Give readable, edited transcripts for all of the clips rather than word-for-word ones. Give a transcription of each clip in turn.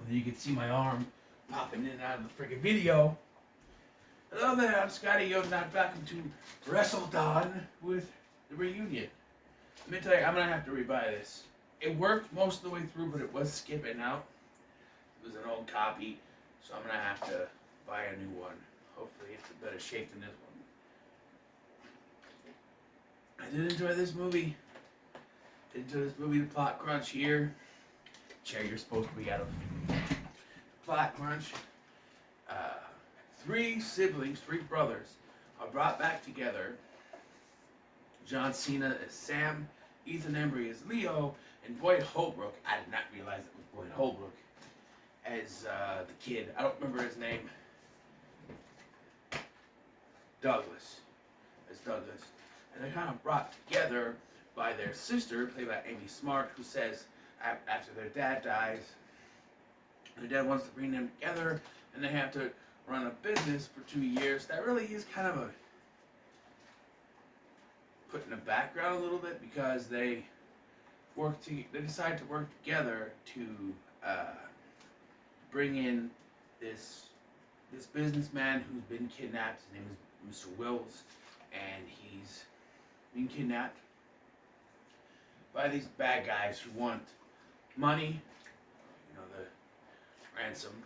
And you can see my arm popping in and out of the freaking video. Hello there, I'm Scotty Yo, not back into Wrestle-A-Thon with the reunion. Let me tell you, I'm gonna have to rebuy this. It worked most of the way through, but it was skipping out. It was an old copy, so I'm gonna have to buy a new one. Hopefully it's in better shape than this one. I did enjoy this movie. The plot crunch here. Chair you're supposed to be out of. Plot crunch. Three siblings, three brothers, are brought back together. John Cena as Sam, Ethan Embry as Leo, and Boyd Holbrook, I did not realize it was Boyd Holbrook, as the kid. I don't remember his name. Douglas. As Douglas. And they're kind of brought together by their sister, played by Amy Smart, who says after their dad dies, their dad wants to bring them together, and they have to run a business for 2 years. That really is kind of a put in the background a little bit, because they decide to work together to bring in this businessman who's been kidnapped. His name is Mr. Wills, and he's been kidnapped by these bad guys who want money, the ransom,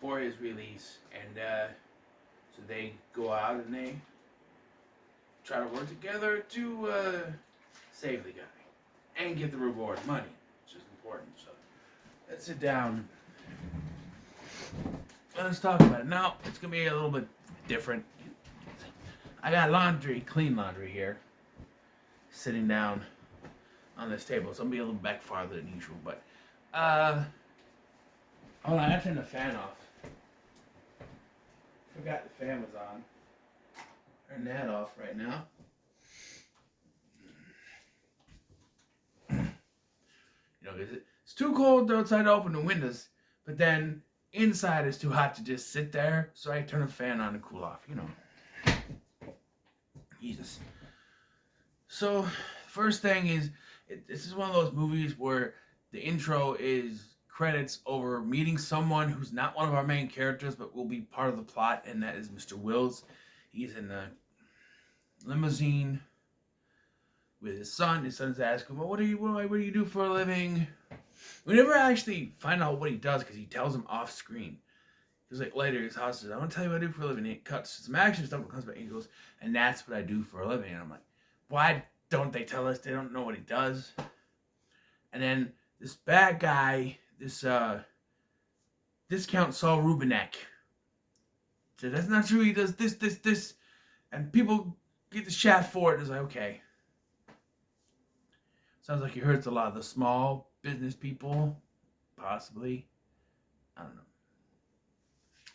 for his release, and so they go out and they try to work together to save the guy and get the reward, money, which is important. So let's sit down. Let's talk about it. Now it's gonna be a little bit different. I got clean laundry here, sitting down on this table. So I'm gonna be a little back farther than usual, but hold on, I gotta turn the fan off. Forgot the fan was on. Turn that off right now. It's too cold outside to open the windows, but then inside it's too hot to just sit there, so I turn the fan on to cool off, Jesus. So, first thing is, this is one of those movies where the intro is credits over meeting someone who's not one of our main characters, but will be part of the plot, and that is Mr. Wills. He's in the limousine with his son. His son's asking, well, what do you do for a living? We never actually find out what he does, because he tells him off screen. Because like later his house says, I want to tell you what I do for a living. And it cuts some action stuff, and comes back and he goes, and that's what I do for a living. And I'm like, why don't they tell us? They don't know what he does. And then this bad guy, this Count Saul Rubinek, said, that's not true, he does this, and people get the shaft for it. It's like, okay. Sounds like he hurts a lot of the small business people, possibly. I don't know.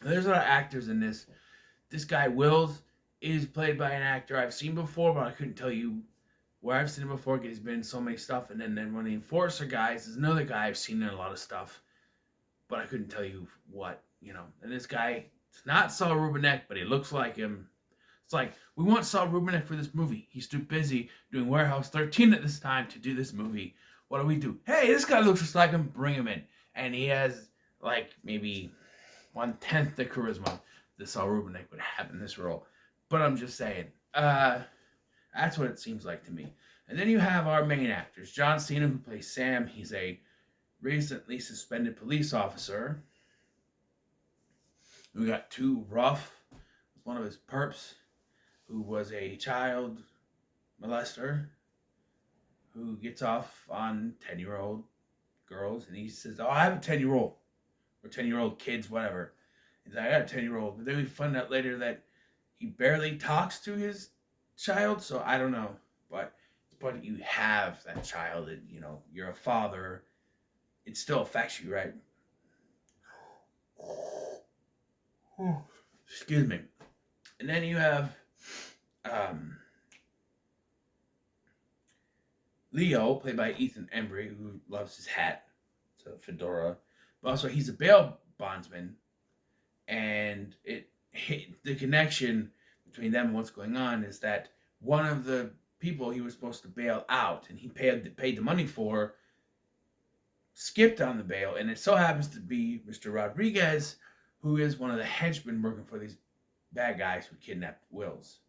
There's a lot of actors in this. This guy, Wills, is played by an actor I've seen before, but I couldn't tell you where I've seen him before, because he's been in so many stuff. And then one of the Enforcer guys is another guy I've seen in a lot of stuff, but I couldn't tell you what, And this guy, it's not Saul Rubinek, but he looks like him. It's like, we want Saul Rubinek for this movie. He's too busy doing Warehouse 13 at this time to do this movie. What do? Hey, this guy looks just like him. Bring him in. And he has, like, maybe 1/10 the charisma that Saul Rubinek would have in this role. But I'm just saying. That's what it seems like to me. And then you have our main actors. John Cena, who plays Sam. He's a recently suspended police officer. We got Two Ruff, one of his perps, who was a child molester, who gets off on 10-year-old girls. And he says, oh, I have a 10-year-old. Or 10-year-old kids, whatever. He's like, I got a 10-year-old. But then we find out later that he barely talks to his child, so I don't know. But you have that child, and you're a father. It still affects you, right? Excuse me. And then you have Leo, played by Ethan Embry, who loves his hat. It's a fedora. But also, he's a bail bondsman. And the connection between them and what's going on is that one of the people he was supposed to bail out, and he paid the money for, skipped on the bail, and it so happens to be Mr. Rodriguez, who is one of the henchmen working for these bad guys who kidnapped Wills.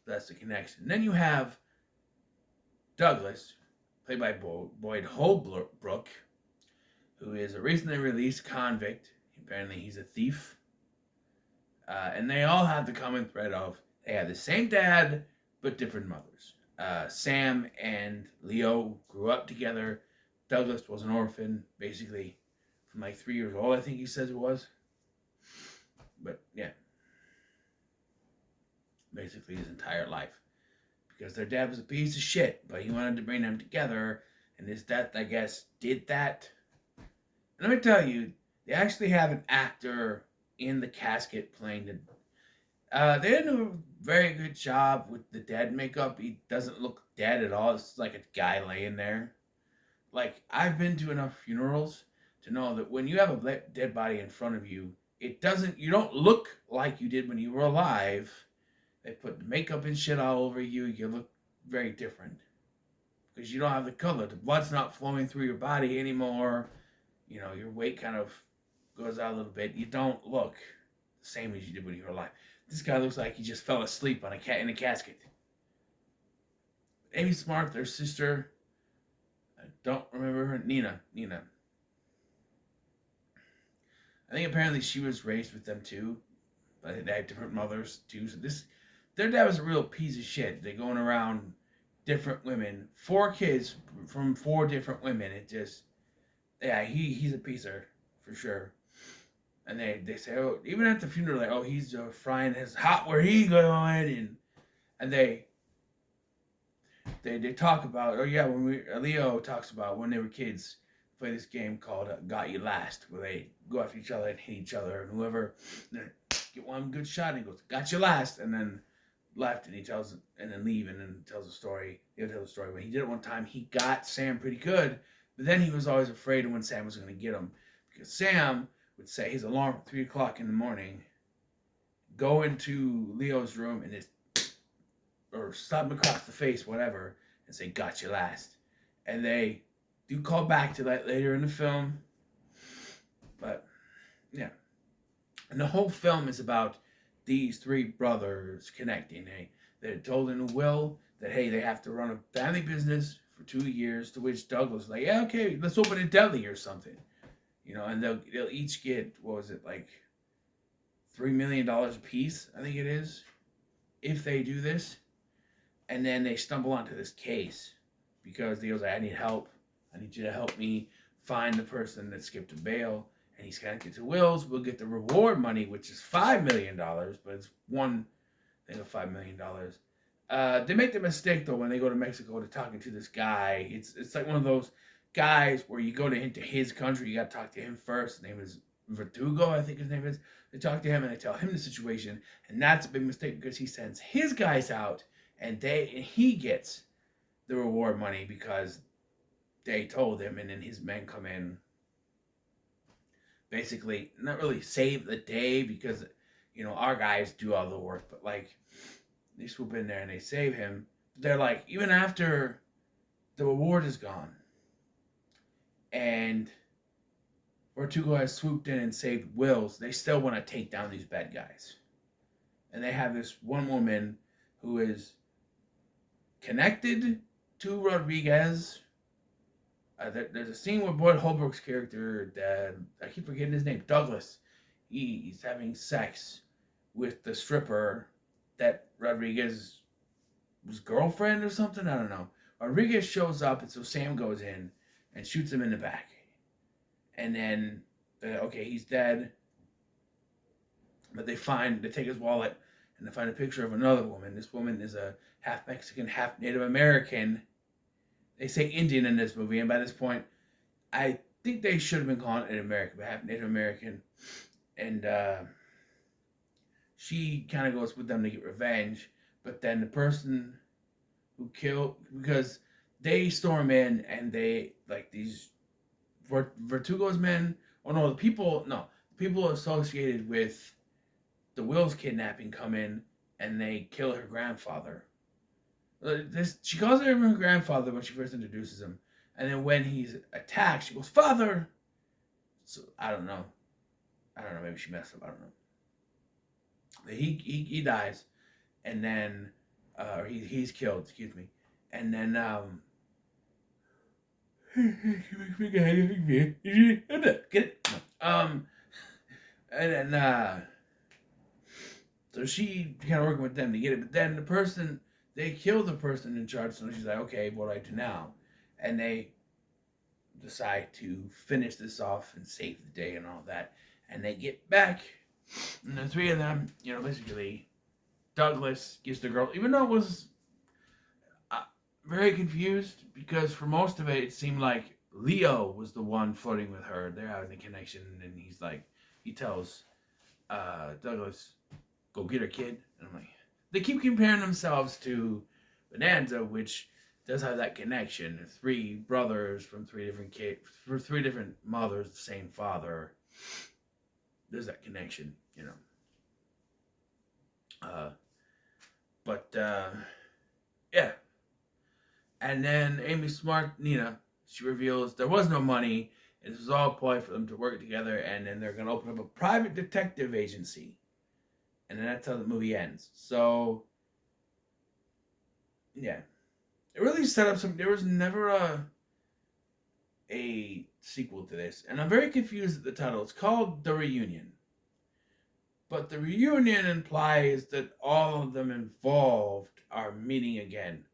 That's the connection. And then you have Douglas, played by Boyd Holbrook, who is a recently released convict. Apparently, he's a thief. And they all have the common thread of they have the same dad, but different mothers. Sam and Leo grew up together. Douglas was an orphan, basically, from like 3 years old, I think he says it was. But, yeah. Basically his entire life. Because their dad was a piece of shit, but he wanted to bring them together. And his death, I guess, did that. And let me tell you, they actually have an actor in the casket playing the... they didn't do a very good job with the dead makeup. He doesn't look dead at all. It's like a guy laying there. Like, I've been to enough funerals to know that when you have a dead body in front of you, you don't look like you did when you were alive. They put makeup and shit all over you. You look very different. Because you don't have the color. The blood's not flowing through your body anymore. You know, your weight kind of goes out a little bit. You don't look the same as you did when you were alive. This guy looks like he just fell asleep on in a casket. Amy Smart, their sister, I don't remember her. Nina. I think apparently she was raised with them too. But they had different mothers too. So their dad was a real piece of shit. They're going around different women. 4 kids from 4 different women. It just, yeah, he's a piecer for sure. And they say, oh, even at the funeral, like, oh, he's frying his hot where he going, and they talk about, oh yeah, when Leo talks about when they were kids, play this game called Got You Last, where they go after each other and hit each other, and whoever get one good shot, and he goes, got you last, and then left, and he tells, and then leave, and then tells a story. He'll tell the story when he did it one time. He got Sam pretty good, but then he was always afraid of when Sam was going to get him, because Sam would say his alarm at 3 o'clock in the morning, go into Leo's room and just, or slap him across the face, whatever, and say, got you last. And they do call back to that later in the film. But, yeah. And the whole film is about these 3 brothers connecting. They're told in a will that, hey, they have to run a family business for 2 years, to which Doug was like, yeah, okay, let's open a deli or something. You know, and they'll each get, what was it, like $3 million a piece, I think it is, if they do this. And then they stumble onto this case because he goes, I need help. I need you to help me find the person that skipped a bail. And he's connected to Wills. We'll get the reward money, which is $5 million, but it's one thing of $5 million. They make the mistake, though, when they go to Mexico to talking to this guy. It's like one of those guys where you go into his country, you got to talk to him first. His name is Verdugo, I think his name is. They talk to him and they tell him the situation, and that's a big mistake because he sends his guys out, and he gets the reward money because they told him, and then his men come in, basically not really save the day because, you know, our guys do all the work, but like they swoop in there and they save him. They're like, even after the reward is gone and Vertugo has swooped in and saved Wills, they still want to take down these bad guys. And they have this one woman who is connected to Rodriguez. There's a scene where Boyd Holbrook's character, I keep forgetting his name, Douglas, he's having sex with the stripper that Rodriguez's girlfriend or something, I don't know. Rodriguez shows up, and so Sam goes in and shoots him in the back. And then, okay, he's dead. But they take his wallet, and they find a picture of another woman. This woman is a half Mexican, half Native American. They say Indian in this movie, and by this point, I think they should have been calling it American, but half Native American. And she kind of goes with them to get revenge. But then the person who killed, because they storm in, and they, like, these Vertugo's men, the people associated with the Wills kidnapping come in, and they kill her grandfather. She calls him her grandfather when she first introduces him, And then when he's attacked, she goes, "Father!" So I don't know. Maybe she messed up. I don't know. But he dies, and then he's killed. Excuse me. And then get it. And then so she kind of working with them to get it, but then they kill the person in charge. So she's like, okay, what do I do now? And they decide to finish this off and save the day and all that. And they get back, and the three of them, basically, Douglas gives the girl, even though it was very confused, because for most of it seemed like Leo was the one flirting with her. They're having a connection, and he tells Douglas, "Go get her, kid." And I'm like, they keep comparing themselves to Bonanza, which does have that connection. Three brothers from three different mothers, the same father. There's that connection, But yeah. And then Amy Smart, Nina, she reveals there was no money. This was all a ploy for them to work together, and then they're going to open up a private detective agency. And then that's how the movie ends. So, yeah. It really set up there was never a sequel to this. And I'm very confused at the title. It's called The Reunion. But the reunion implies that all of them involved are meeting again.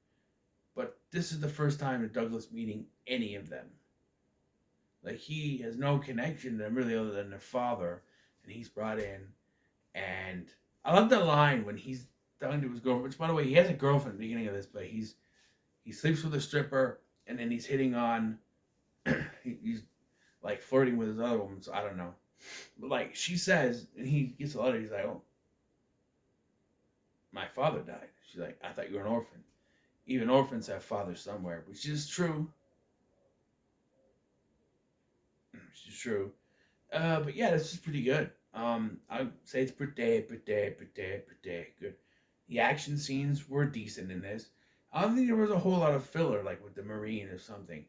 But this is the first time that Douglas meeting any of them. Like, he has no connection to them really other than their father. And he's brought in. And I love the line when he's talking to his girlfriend. Which, by the way, he has a girlfriend at the beginning of this. But he sleeps with a stripper. And then he's hitting on... he's like flirting with his other woman. So I don't know. But like she says, and he gets a letter, he's like, "Oh, my father died." She's like, "I thought you were an orphan." Even orphans have fathers somewhere, which is true. Which is true. But yeah, this is pretty good. I'd say it's pretty good. The action scenes were decent in this. I don't think there was a whole lot of filler, like with the Marine or something.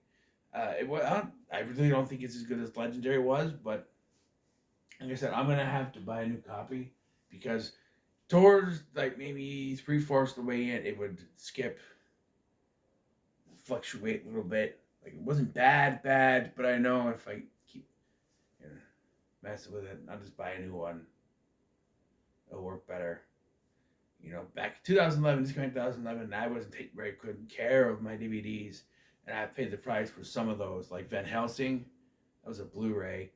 I really don't think it's as good as Legendary was, but like I said, I'm gonna have to buy a new copy because towards like maybe 3/4 the way in, it would fluctuate a little bit. Like it wasn't bad, but I know if I keep messing with it, I'll just buy a new one. It'll work better. Back in 2011, this came in 2011, I wasn't taking very good care of my DVDs, and I paid the price for some of those, like Van Helsing. That was a Blu-ray,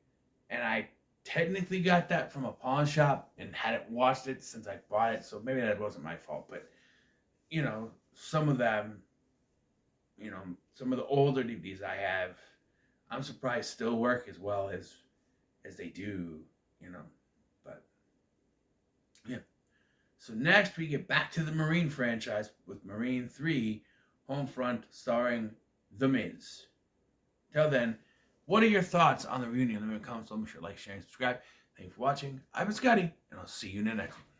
and I technically got that from a pawn shop and hadn't watched it since I bought it, so maybe that wasn't my fault. But some of them, some of the older DVDs I have, I'm surprised still work as well as they do. But yeah. So next we get back to the Marine franchise with Marine 3 Homefront, starring The Miz. Till then, what are your thoughts on the reunion? Let me know in the comments. Make sure to like, share, and subscribe. Thank you for watching. I've been Scotty, and I'll see you in the next one.